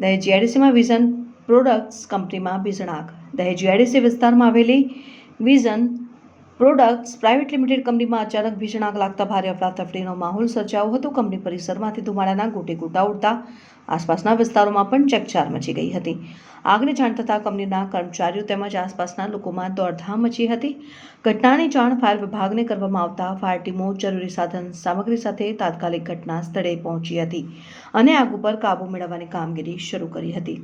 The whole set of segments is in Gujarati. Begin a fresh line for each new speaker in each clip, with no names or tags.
દહેજ જીઆઈડીસીમાં વિઝન પ્રોડક્ટ્સ કંપનીમાં ભીષણ આગ. દહેજ જીઆઈડીસી વિસ્તારમાં આવેલી વિઝન પ્રોડક્ટ્સ પ્રાઇવેટ લિમિટેડ કંપનીમાં અચાનક ભીષણ આગ લાગતા ભારે અફરાતફરીનો માહોલ સર્જાયો હતો. કંપની પરિસરમાંથી ધુમાડાના ગોટેગોટા ઉડતા આસપાસના વિસ્તારોમાં પણ ચકચાર મચી ગઈ હતી. આગની જાણ થતાં કંપનીના કર્મચારીઓ તેમજ આસપાસના લોકોમાં દોડધામ મચી હતી. ઘટનાની જાણ ફાયર વિભાગને કરવામાં આવતા ફાયર ટીમો જરૂરી સાધન સામગ્રી સાથે તાત્કાલિક ઘટના સ્થળે પહોંચી હતી અને આગ ઉપર કાબૂ મેળવવાની કામગીરી શરૂ કરી હતી.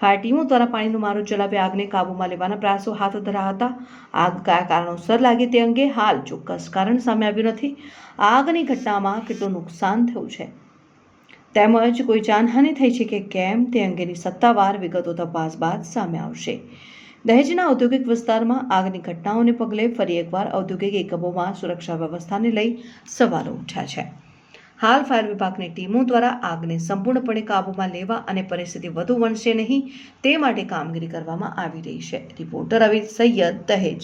ફાયર ટીમો દ્વારા પાણીનો મારો ચલાવી આગને કાબૂમાં લેવાના પ્રયાસો હાથ ધરાયા હતા. આગ કયા કારણોસર લાગી તે અંગે હાલ ચોક્કસ કારણ સામે આવ્યું નથી. આગની ઘટનામાં કેટલું નુકસાન થયું છે તેમજ કોઈ જાનહાનિ થઈ છે કે કેમ તે અંગેની સત્તાવાર વિગતો તપાસ બાદ સામે આવશે. દહેજના ઔદ્યોગિક વિસ્તારમાં આગની ઘટનાઓને પગલે ફરી એકવાર ઔદ્યોગિક એકમોમાં સુરક્ષા વ્યવસ્થાને લઈ સવાલો ઉઠ્યા છે. હાલ ફાયર વિભાગની ટીમો દ્વારા આગને સંપૂર્ણપણે કાબૂમાં લેવા અને પરિસ્થિતિ વધુ વણસે નહીં તે માટે કામગીરી કરવામાં આવી રહી છે. રિપોર્ટર અવિદ સૈયદ, દહેજ.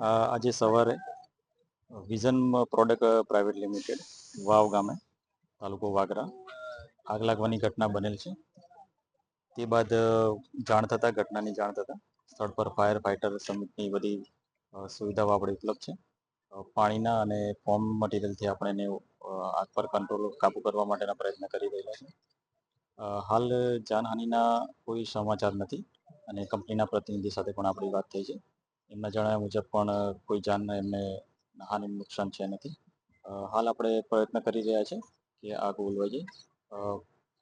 આજે સવારે વિઝન પ્રોડક્ટ પ્રાઇવેટ લિમિટેડ વાવ ગામે તાલુકો વાગરા આગ લાગવાની ઘટના બનેલ છે. તે બાદ ઘટનાની જાણ થતાં સ્થળ પર ફાયર ફાઇટર સમિટની બધી સુવિધાઓ આપણે ઉપલબ્ધ છે. પાણીના અને ફોર્મ મટીરિયલથી આપણે એને આગ પર કાબુ કરવા માટેના પ્રયત્ન કરી રહેલા છે. હાલ જાનહાનિના કોઈ સમાચાર નથી અને કંપનીના પ્રતિનિધિ સાથે પણ આપણી વાત થઈ છે. એમના જણાવ્યા મુજબ પણ કોઈ જાનને એમને હાનિ નુકસાન છે નથી. હાલ આપણે પ્રયત્ન કરી રહ્યા છે કે આગ ઓલવાઈ જાય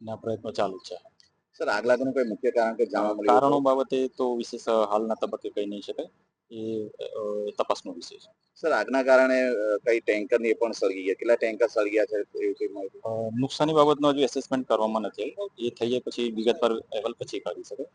ના પ્રયત્નો ચાલુ છે.
સર, આગ લાગવાનું કોઈ મુખ્ય કારણ કે જાણવા મળ્યું?
કારણો બાબતે તો વિશેષ હાલના તબક્કે કહી નહીં શકાય, એ તપાસનો વિષય છે.
સર, આગના કારણે કઈ ટેન્કરની એ પણ સળગી ગયા, કેટલા ટેન્કર સળગ્યા છે એવું કઈ માહિતી?
નુકસાની બાબતનો હજુ એસેસમેન્ટ કરવામાં નથી. એ થઈ જાય પછી વિગતવાર અહેવાલ પછી કાઢી શકે.